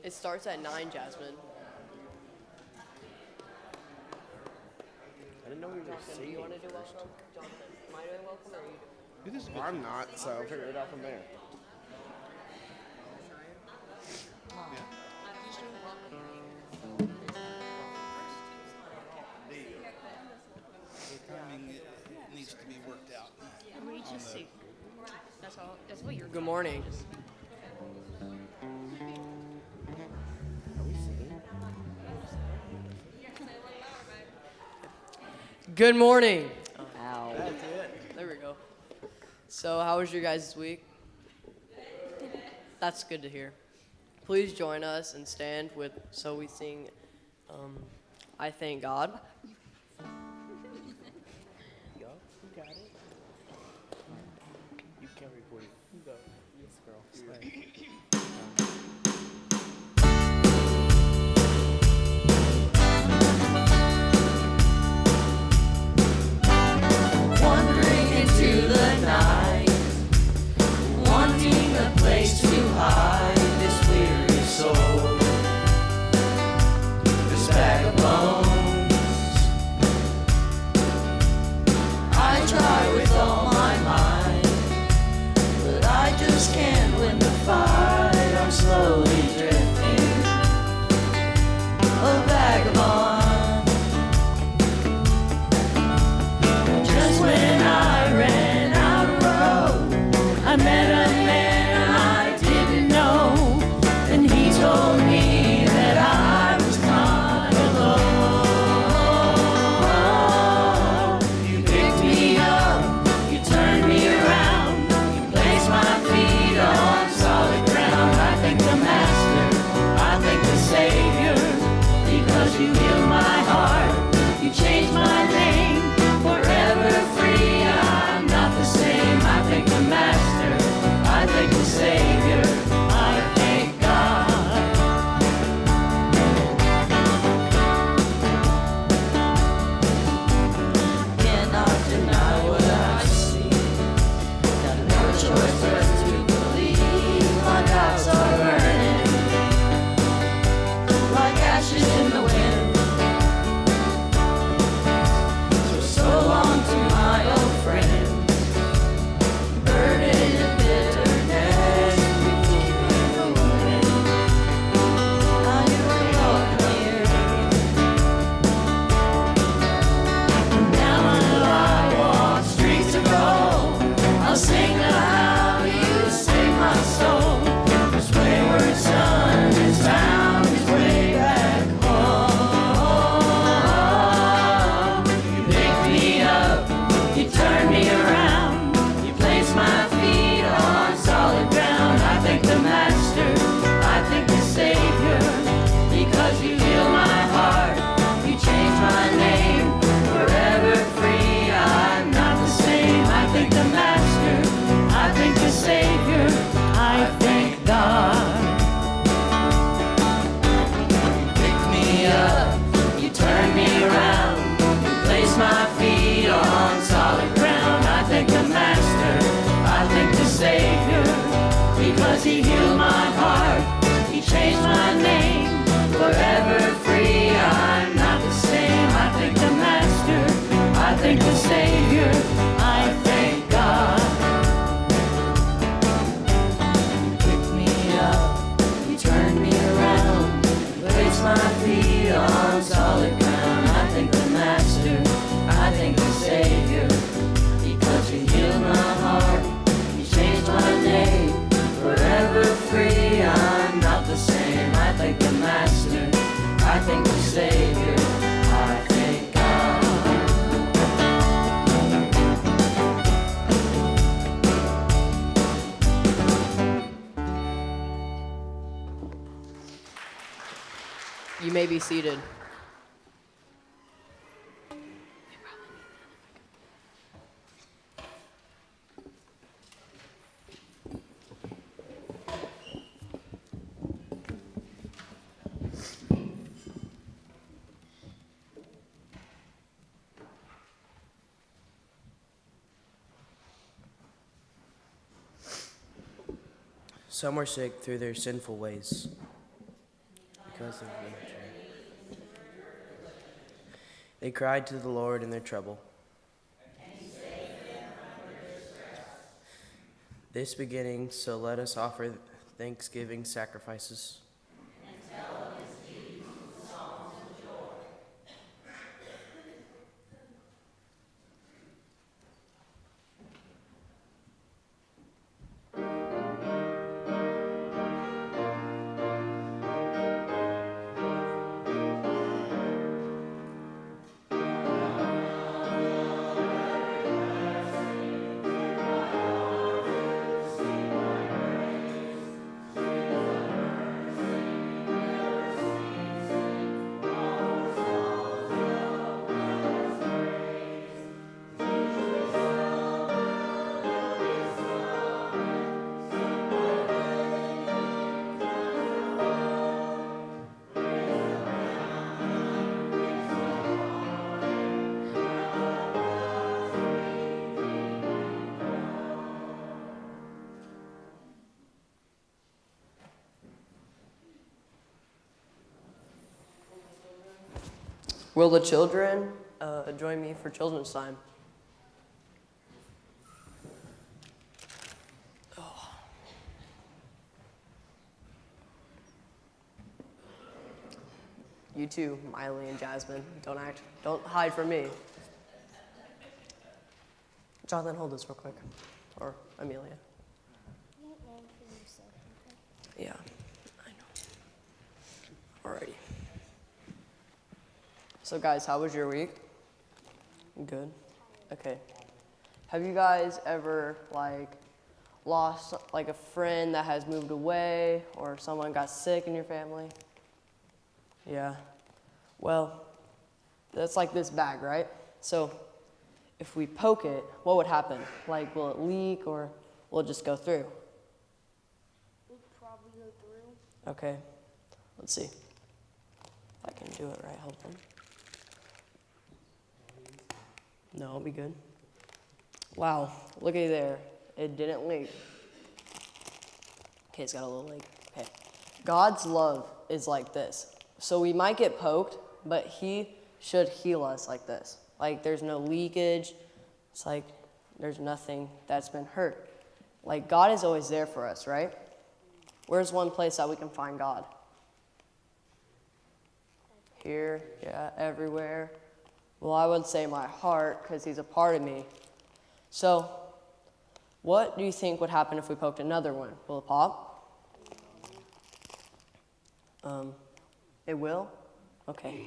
It starts at 9, Jasmine. I didn't know we were Do singing. you want to do welcome? Jonathan, am I doing welcome or are you doing? This is I'm not, so I'll figure it out from there. The timing needs to be worked out. We just see. That's all. That's what you're. Good morning. Are we singing? Good morning. Ow. That's it. There we go. So, how was your guys' week? That's good to hear. Please join us and stand with so we sing I Thank God. Yo, you got it. You can't record it. You go. Yes, girl. Wandering into the night, wanting a place to hide this weary soul, this bag of bones. I try with all my might, but I just can't win the fight. I'm slowly drifting, a vagabond. Just when I ran out of road, I met a man I didn't know, and he told me that I was not alone. You picked me up, you turned me around, you placed my feet on solid ground. I thank the Master, I thank the Savior, because you healed my heart, you changed my name. Forever free, I'm not the same. I thank the Master, I thank the Savior, I thank God. Cannot deny what I see. Got no choice but to believe. My doubts are burning like ashes in the wind. So long to my old friends, burden and bitterness, between the women. Now you're welcome here. Now until I walk streets of gold, I'll sing of how you saved my soul. This wayward son has found his way back home. You picked me up, you turned me around, you placed my feet on solid ground. I thank the Master, I thank the Savior, because you healed my heart, you changed my name. Forever free, I'm not the same. I thank the Master, I thank the Savior, I thank God. You picked me up, you turned me around, you placed my feet on solid ground. I thank the Master, I thank the Savior, because he healed my heart, he changed my name. Forever free, I'm not the same. I thank the Master, I thank the Savior, I thank God. You picked me up, you turned me around, placed my feet on solid ground. I thank the Master, I thank the Savior, because you healed my heart, you changed my name. Forever free, I'm not the same. I thank the Master, I thank the Savior, I thank God. You may be seated. Some were sick through their sinful ways. because of nature. They cried to the Lord in their trouble. This beginning, so let us offer thanksgiving sacrifices. Will the children join me for children's time? Oh. You too, Miley and Jasmine. Don't hide from me. Jonathan, hold this real quick. Or Amelia. Yeah, I know. Alrighty. So guys, how was your week? Good? Okay. Have you guys ever lost a friend that has moved away or someone got sick in your family? Yeah. Well, that's like this bag, right? So if we poke it, what would happen? Will it leak or will it just go through? It would probably go through. Okay. Let's see. If I can do it right, hold on. No, it'll be good. Wow, looky there. It didn't leak. Okay, it's got a little leak. Okay. God's love is like this. So we might get poked, but he should heal us like this. There's no leakage. It's there's nothing that's been hurt. God is always there for us, right? Where's one place that we can find God? Here, yeah, everywhere. Well, I would say my heart, because he's a part of me. So, what do you think would happen if we poked another one? Will it pop? It will? Okay.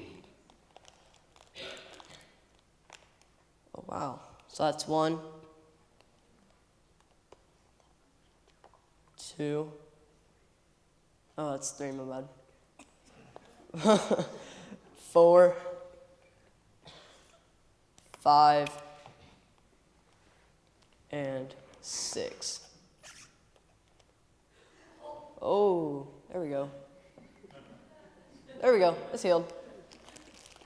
Oh, wow. So that's 1, 2. Oh, that's 3, my bad. 4. 5, and 6. Oh, there we go. There we go. It's healed.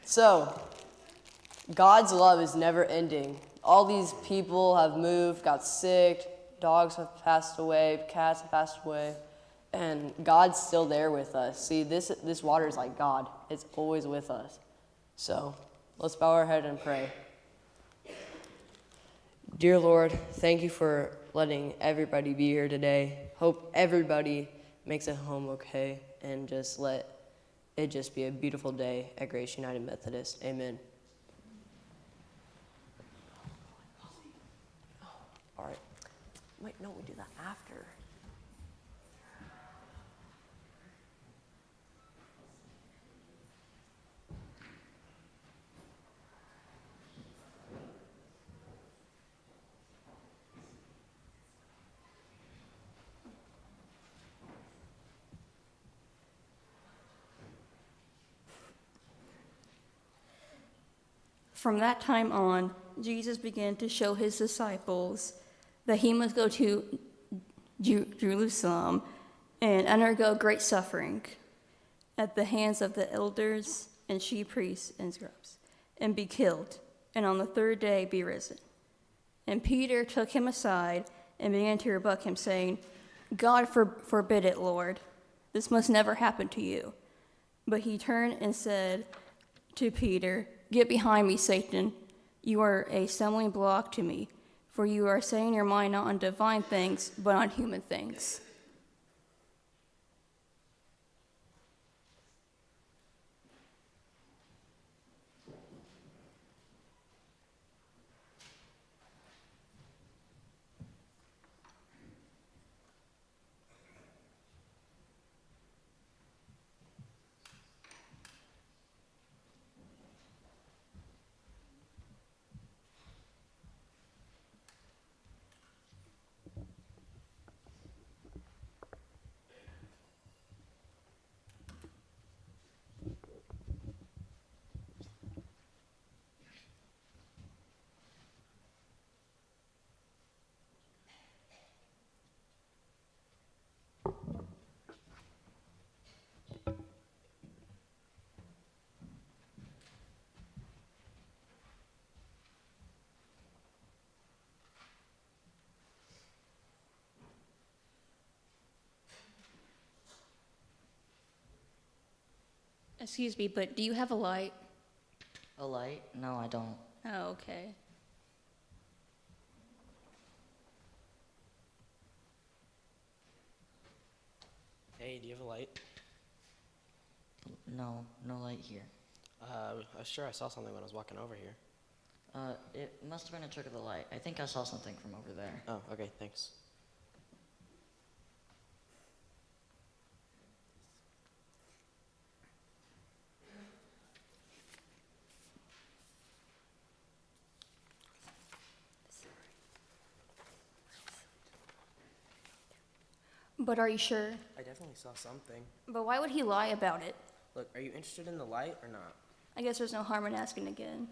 So, God's love is never ending. All these people have moved, got sick, dogs have passed away, cats have passed away, and God's still there with us. See, this water is like God. It's always with us. So, let's bow our head and pray. Dear Lord, thank you for letting everybody be here today. Hope everybody makes it home okay, and just let it just be a beautiful day at Grace United Methodist. Amen. All right. Wait, no, we do that after. From that time on, Jesus began to show his disciples that he must go to Jerusalem and undergo great suffering at the hands of the elders and chief priests and scribes, and be killed, and on the third day be risen. And Peter took him aside and began to rebuke him, saying, God forbid it, Lord. This must never happen to you. But he turned and said to Peter, "Get behind me, Satan. You are a stumbling block to me, for you are setting your mind not on divine things, but on human things." Excuse me, but do you have a light? A light? No, I don't. Oh, okay. Hey, do you have a light? No, no light here. I was sure I saw something when I was walking over here. It must have been a trick of the light. I think I saw something from over there. Oh, okay, thanks. But are you sure? I definitely saw something. But why would he lie about it? Look, are you interested in the light or not? I guess there's no harm in asking again.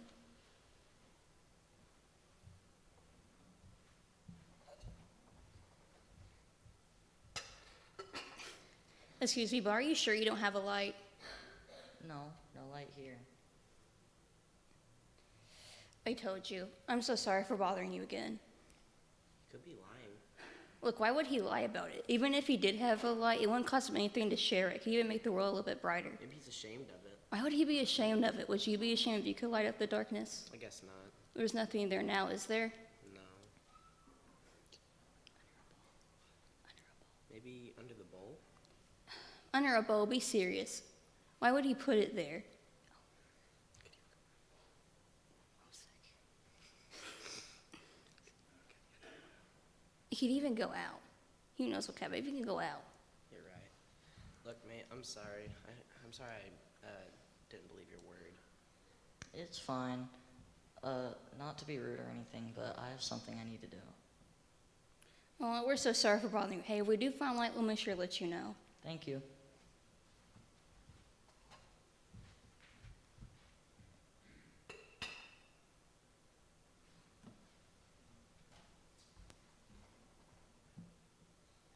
Excuse me, but are you sure you don't have a light? No, no light here. I told you. I'm so sorry for bothering you again. Could be lying. Look, why would he lie about it? Even if he did have a light, it wouldn't cost him anything to share it. It could even make the world a little bit brighter. Maybe he's ashamed of it. Why would he be ashamed of it? Would you be ashamed if you could light up the darkness? I guess not. There's nothing there now, is there? No. Maybe under the bowl? Under a bowl, be serious. Why would he put it there? He could even go out. Who knows what kind of, he can go out. You're right. Look, mate, I'm sorry. I'm sorry I didn't believe your word. It's fine. Not to be rude or anything, but I have something I need to do. Well, we're so sorry for bothering you. Hey, if we do find light, we'll make sure to let you know. Thank you.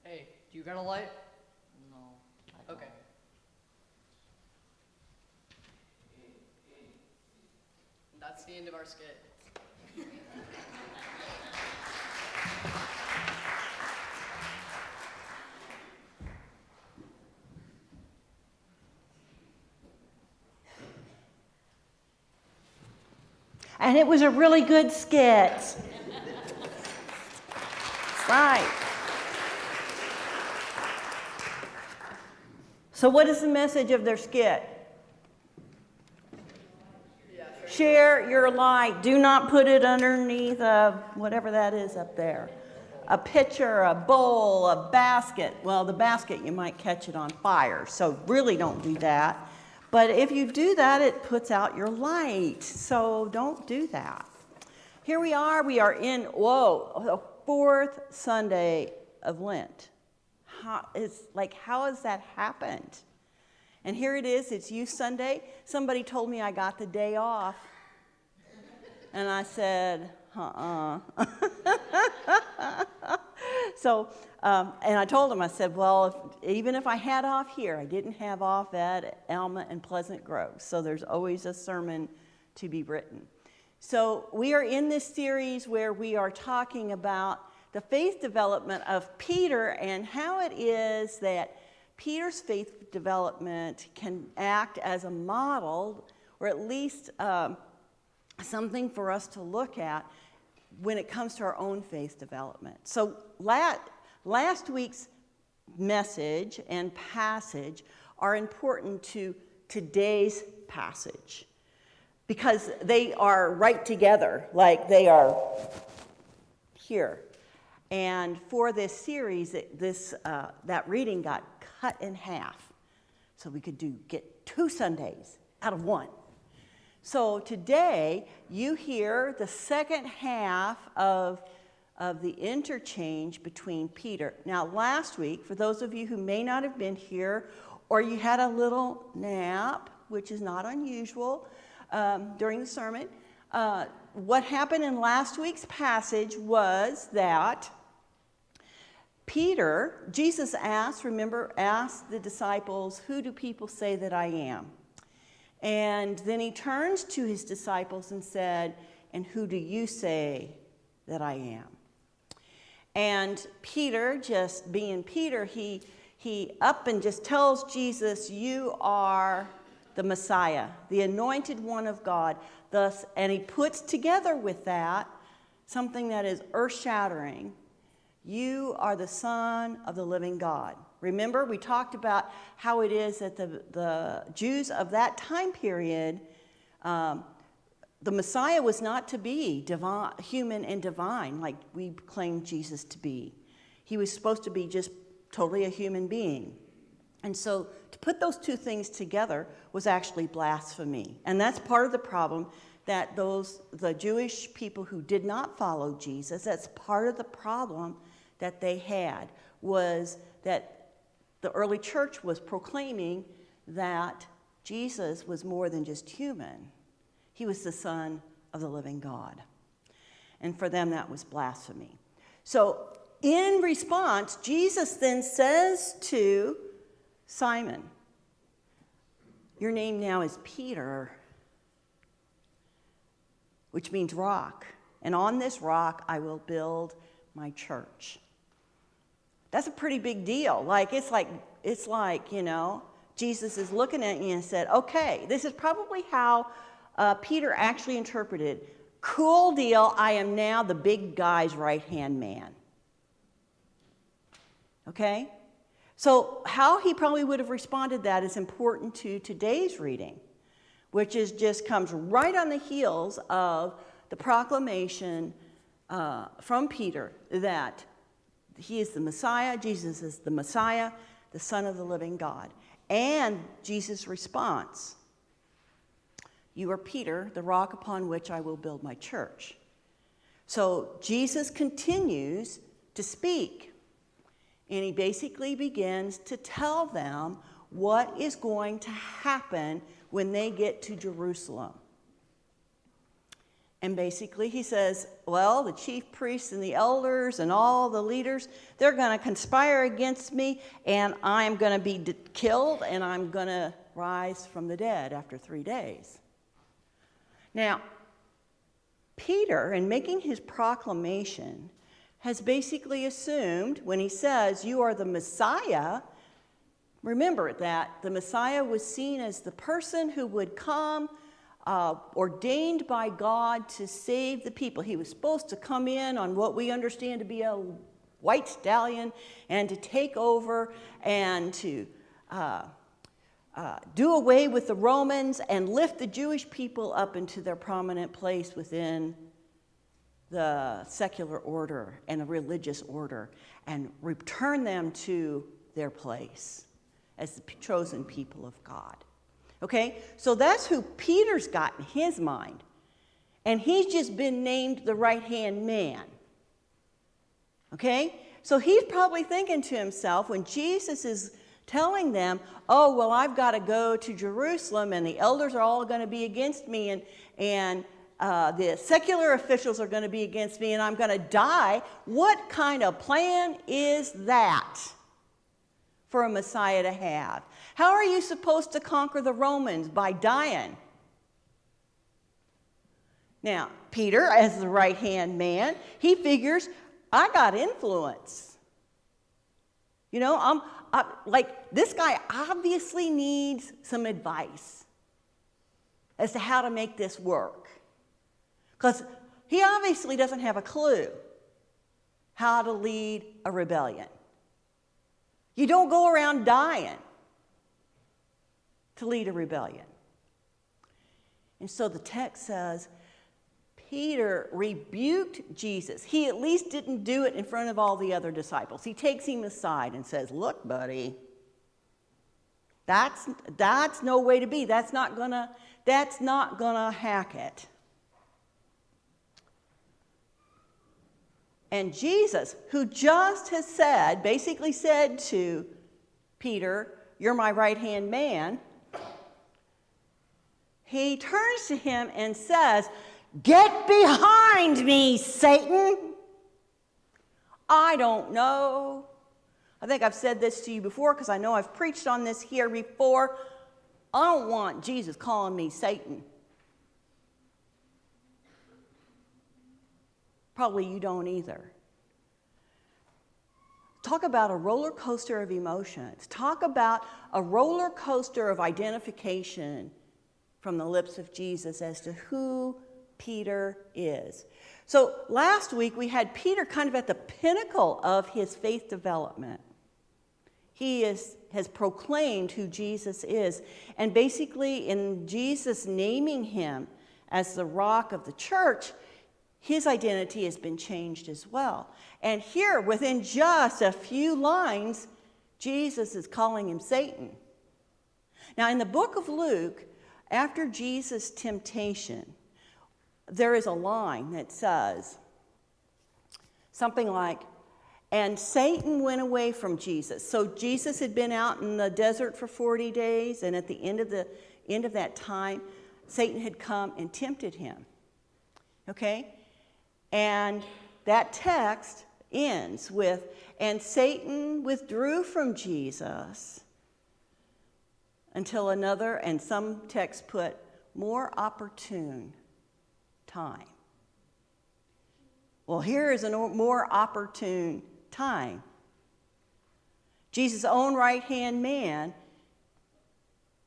Hey, do you got a light? No, I don't. Okay. That's the end of our skit. And it was a really good skit. Right. So what is the message of their skit? Share your light. Do not put it underneath whatever that is up there. A pitcher, a bowl, a basket. Well, the basket, you might catch it on fire. So really don't do that. But if you do that, it puts out your light. So don't do that. Here we are in, the fourth Sunday of Lent. How has that happened? And here it is, it's Youth Sunday. Somebody told me I got the day off. And I said, So, and I told him, I said, well, even if I had off here, I didn't have off at Alma and Pleasant Grove. So there's always a sermon to be written. So we are in this series where we are talking about the faith development of Peter and how it is that Peter's faith development can act as a model, or at least something for us to look at when it comes to our own faith development. So last week's message and passage are important to today's passage because they are right together, like they are here. And for this series, that reading got cut in half, so we could get 2 Sundays out of 1. So today, you hear the second half of the interchange between Peter. Now, last week, for those of you who may not have been here, or you had a little nap, which is not unusual during the sermon, what happened in last week's passage was that Jesus asked the disciples, "Who do people say that I am?" And then he turns to his disciples and said, "And who do you say that I am?" And Peter, just being Peter, he up and just tells Jesus, "You are the Messiah, the anointed one of God." Thus, and he puts together with that something that is earth-shattering. You are the Son of the living God. Remember, we talked about how it is that the Jews of that time period, the Messiah was not to be divine, human and divine like we claim Jesus to be. He was supposed to be just totally a human being. And so to put those two things together was actually blasphemy. And that's part of the problem that the Jewish people who did not follow Jesus, that's part of the problem that they had, was that the early church was proclaiming that Jesus was more than just human. He was the Son of the living God. And for them, that was blasphemy. So in response, Jesus then says to Simon, "Your name now is Peter," which means rock. "And on this rock I will build my church." That's a pretty big deal. It's like, Jesus is looking at you and said, okay, this is probably how Peter actually interpreted. Cool deal, I am now the big guy's right-hand man. Okay? So how he probably would have responded that is important to today's reading, which just comes right on the heels of the proclamation from Peter that he is the Messiah, Jesus is the Messiah, the Son of the living God. And Jesus' response, "You are Peter, the rock upon which I will build my church." So Jesus continues to speak. And he basically begins to tell them what is going to happen when they get to Jerusalem. And basically he says, well, the chief priests and the elders and all the leaders, they're going to conspire against me, and I'm going to be killed, and I'm going to rise from the dead after 3 days. Now, Peter, in making his proclamation, has basically assumed when he says, "You are the Messiah," remember that the Messiah was seen as the person who would come ordained by God to save the people. He was supposed to come in on what we understand to be a white stallion and to take over and to do away with the Romans and lift the Jewish people up into their prominent place within the secular order and the religious order and return them to their place as the chosen people of God. Okay, so that's who Peter's got in his mind. And he's just been named the right-hand man. Okay, so he's probably thinking to himself when Jesus is telling them, oh, well, I've got to go to Jerusalem and the elders are all going to be against me and the secular officials are going to be against me and I'm going to die. What kind of plan is that for a Messiah to have? How are you supposed to conquer the Romans? By dying. Now, Peter, as the right-hand man, he figures, I got influence. You know, like, this guy obviously needs some advice as to how to make this work. Because he obviously doesn't have a clue how to lead a rebellion. You don't go around dying to lead a rebellion. And so the text says, Peter rebuked Jesus. He at least didn't do it in front of all the other disciples. He takes him aside and says, look, buddy, that's no way to be. That's not gonna hack it. And Jesus, who just has said, basically said to Peter, you're my right-hand man, he turns to him and says, get behind me, Satan. I don't know. I think I've said this to you before because I know I've preached on this here before. I don't want Jesus calling me Satan. Probably you don't either. Talk about a roller coaster of emotions. Talk about a roller coaster of identification from the lips of Jesus as to who Peter is. So last week we had Peter kind of at the pinnacle of his faith development. He has proclaimed who Jesus is. And basically in Jesus naming him as the rock of the church, his identity has been changed as well. And here, within just a few lines, Jesus is calling him Satan. Now, in the book of Luke, after Jesus' temptation, there is a line that says something like, and Satan went away from Jesus. So Jesus had been out in the desert for 40 days, and at the end of that time, Satan had come and tempted him. Okay? And that text ends with, and Satan withdrew from Jesus until another, and some texts put, more opportune time. Well, here is a more opportune time. Jesus' own right-hand man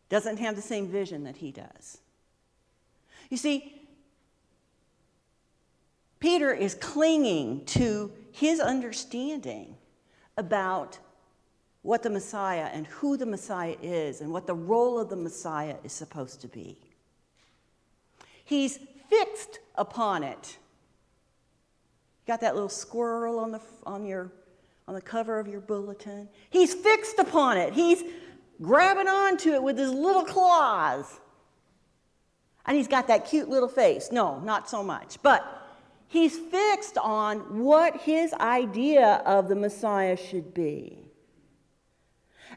doesn't have the same vision that he does. You see, Peter is clinging to his understanding about what the Messiah and who the Messiah is and what the role of the Messiah is supposed to be. He's fixed upon it. Got that little squirrel on the cover of your bulletin? He's fixed upon it. He's grabbing onto it with his little claws. And he's got that cute little face. No, not so much. But he's fixed on what his idea of the Messiah should be.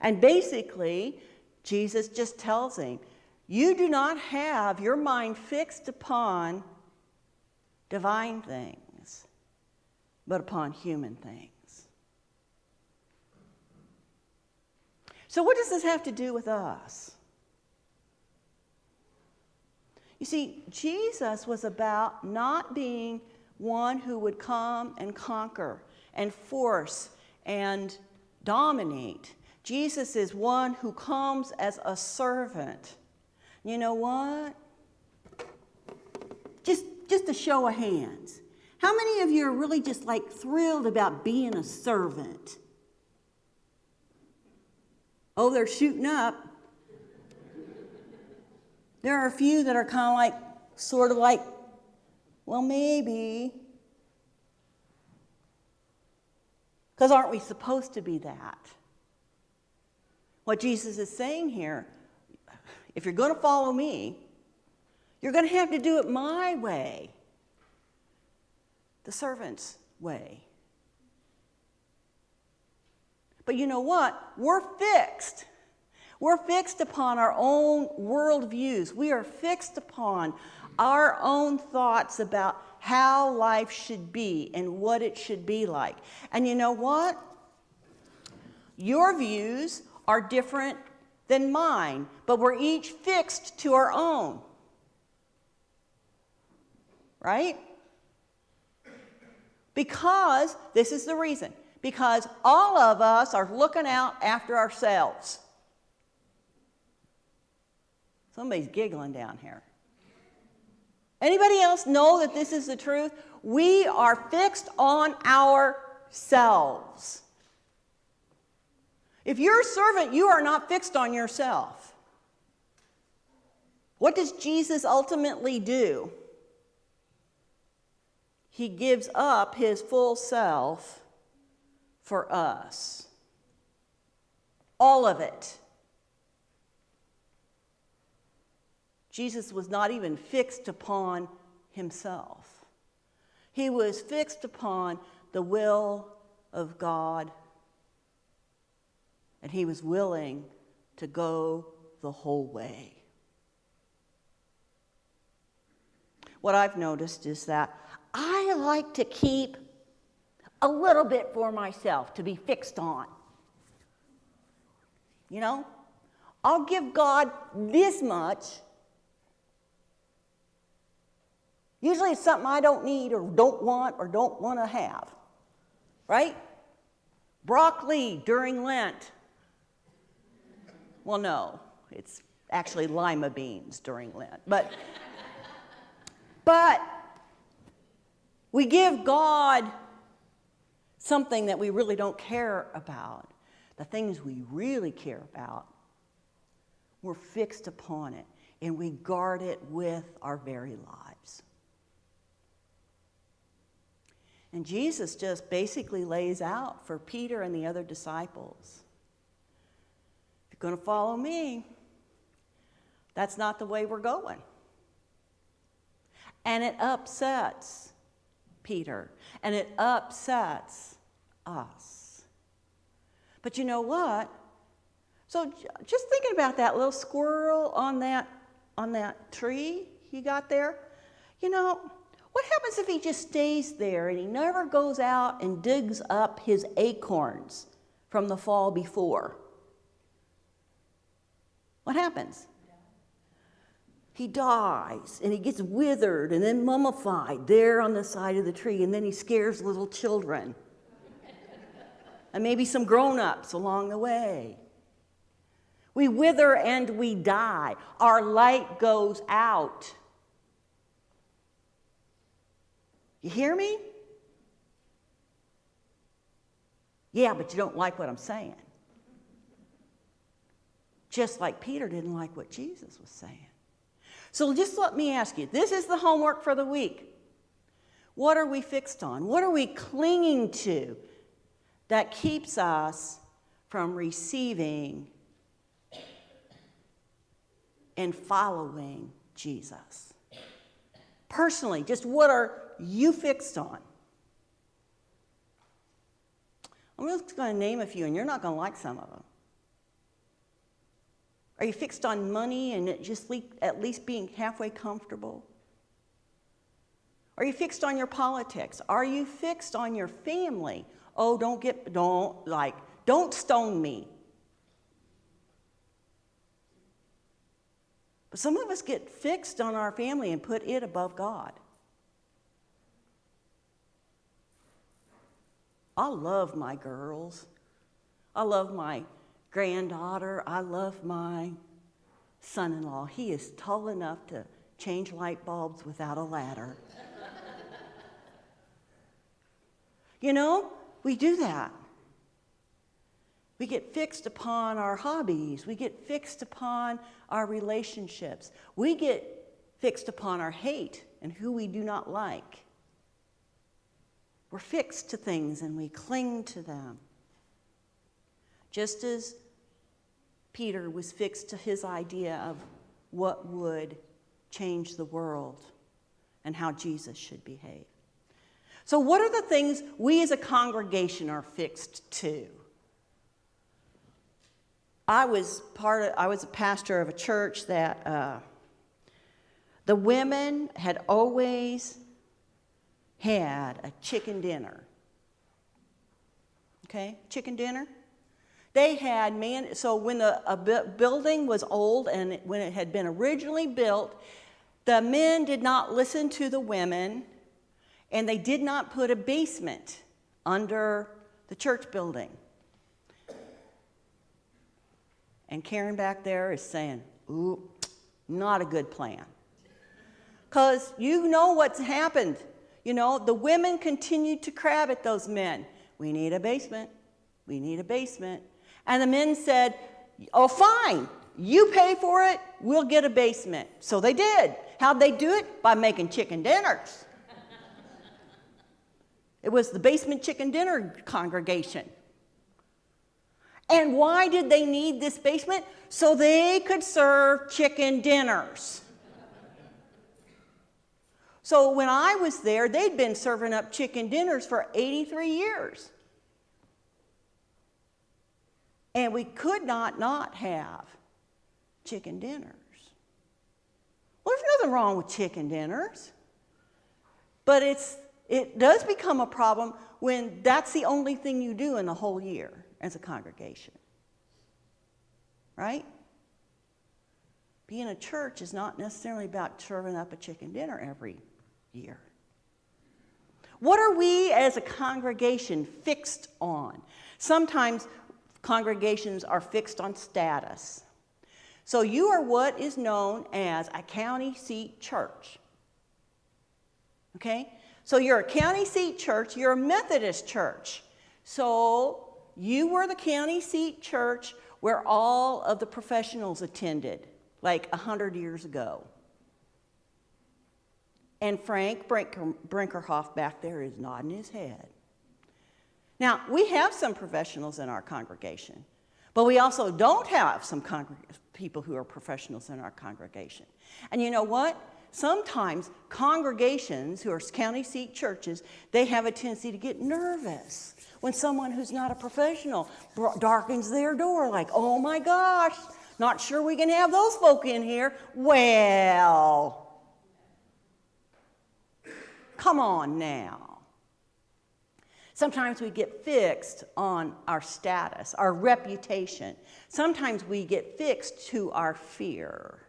And basically, Jesus just tells him, you do not have your mind fixed upon divine things, but upon human things. So what does this have to do with us? You see, Jesus was about not being one who would come and conquer and force and dominate. Jesus is one who comes as a servant. You know what? Just a show of hands. How many of you are really just like thrilled about being a servant? Oh, they're shooting up. There are a few that are kind of like, sort of like, well, maybe. Because aren't we supposed to be that? What Jesus is saying here, if you're going to follow me, you're going to have to do it my way, the servant's way. But you know what? We're fixed. We're fixed upon our own worldviews. We are fixed upon our own thoughts about how life should be and what it should be like. And you know what? Your views are different than mine, but we're each fixed to our own. Right? Because, this is the reason, because all of us are looking out after ourselves. Somebody's giggling down here. Anybody else know that this is the truth? We are fixed on ourselves. If you're a servant, you are not fixed on yourself. What does Jesus ultimately do? He gives up his full self for us. All of it. Jesus was not even fixed upon himself. He was fixed upon the will of God, and he was willing to go the whole way. What I've noticed is that I like to keep a little bit for myself to be fixed on. You know, I'll give God this much. Usually it's something I don't need or don't want to have, right? Broccoli during Lent. Well, no, it's actually lima beans during Lent. But we give God something that we really don't care about. The things we really care about, we're fixed upon it, and we guard it with our very lives. And Jesus just basically lays out for Peter and the other disciples, if you're going to follow me, that's not the way we're going. And it upsets Peter, and it upsets us. But you know what? So just thinking about that little squirrel on that tree he got there, you know, what happens if he just stays there and he never goes out and digs up his acorns from the fall before? What happens? He dies, and he gets withered and then mummified there on the side of the tree, and then he scares little children. And maybe some grown-ups along the way. We wither and we die. Our light goes out. You hear me? Yeah, but you don't like what I'm saying. Just like Peter didn't like what Jesus was saying. So just let me ask you, this is the homework for the week. What are we fixed on? What are we clinging to that keeps us from receiving and following Jesus? Personally, just what are you fixed on? I'm just going to name a few, and you're not going to like some of them. Are you fixed on money and it just at least being halfway comfortable? Are you fixed on your politics? Are you fixed on your family? Oh, don't stone me. But some of us get fixed on our family and put it above God. I love my girls. I love my granddaughter. I love my son-in-law. He is tall enough to change light bulbs without a ladder. You know, we do that. We get fixed upon our hobbies. We get fixed upon our relationships. We get fixed upon our hate and who we do not like. We're fixed to things and we cling to them. Just as Peter was fixed to his idea of what would change the world and how Jesus should behave. So what are the things we as a congregation are fixed to? I was a pastor of a church that the women had always had a chicken dinner. Okay, chicken dinner. They had so when a building was old and when it had been originally built, the men did not listen to the women, and they did not put a basement under the church building. And Karen back there is saying, ooh, not a good plan. Because you know what's happened. You know, the women continued to crab at those men. We need a basement. We need a basement. And the men said, oh, fine. You pay for it. We'll get a basement. So they did. How'd they do it? By making chicken dinners. It was the basement chicken dinner congregation. And why did they need this basement? So they could serve chicken dinners. So when I was there, they'd been serving up chicken dinners for 83 years. And we could not have chicken dinners. Well, there's nothing wrong with chicken dinners. But it does become a problem when that's the only thing you do in the whole year as a congregation. Right? Being a church is not necessarily about serving up a chicken dinner every year. What are we as a congregation fixed on? Sometimes congregations are fixed on status. So you are what is known as a county seat church. Okay? So you're a county seat church, you're a Methodist church. So you were the county seat church where all of the professionals attended, like 100 years ago. And Frank Brinkerhoff back there is nodding his head. Now, we have some professionals in our congregation, but we also don't have some people who are professionals in our congregation. And you know what? Sometimes congregations who are county seat churches, they have a tendency to get nervous when someone who's not a professional darkens their door, like, oh my gosh, not sure we can have those folk in here. Well, come on now. Sometimes we get fixed on our status, our reputation. Sometimes we get fixed to our fear.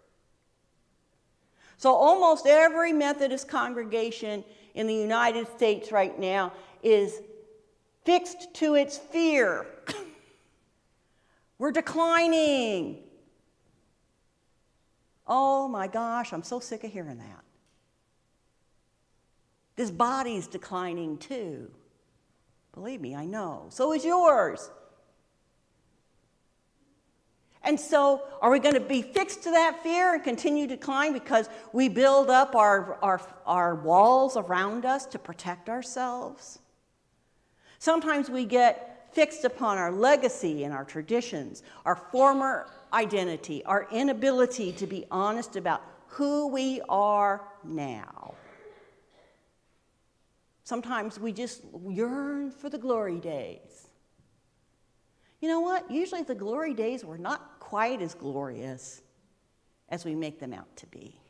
So almost every Methodist congregation in the United States right now is fixed to its fear. We're declining. Oh my gosh, I'm so sick of hearing that. This body's declining too. Believe me, I know. So is yours. And so, are we going to be fixed to that fear and continue to decline because we build up our walls around us to protect ourselves? Sometimes we get fixed upon our legacy and our traditions, our former identity, our inability to be honest about who we are now. Sometimes we just yearn for the glory days. You know what? Usually the glory days were not quite as glorious as we make them out to be.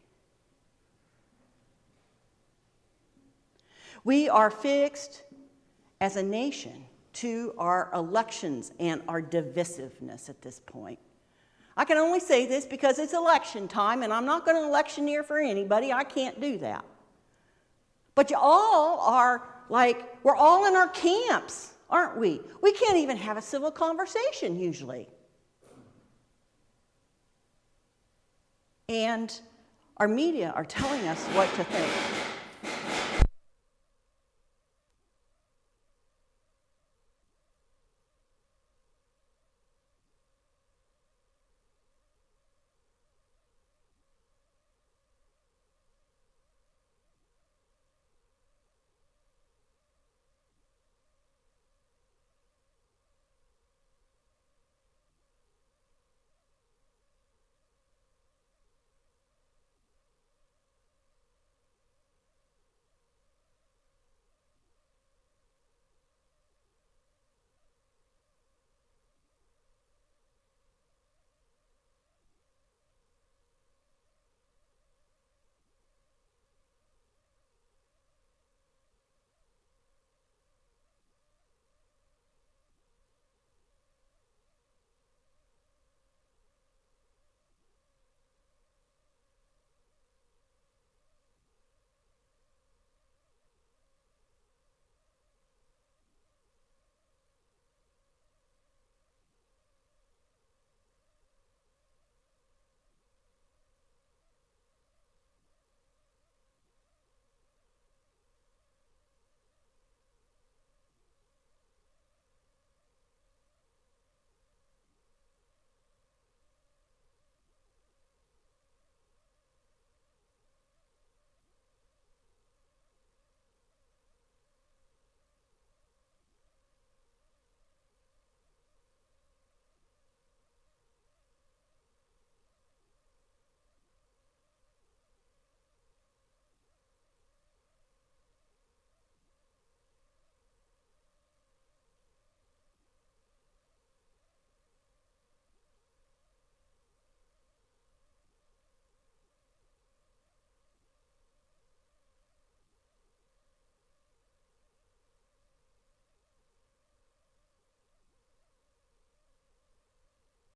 We are fixed as a nation to our elections and our divisiveness at this point. I can only say this because it's election time, and I'm not going to electioneer for anybody. I can't do that. But you all are like, we're all in our camps, aren't we? We can't even have a civil conversation usually. And our media are telling us what to think.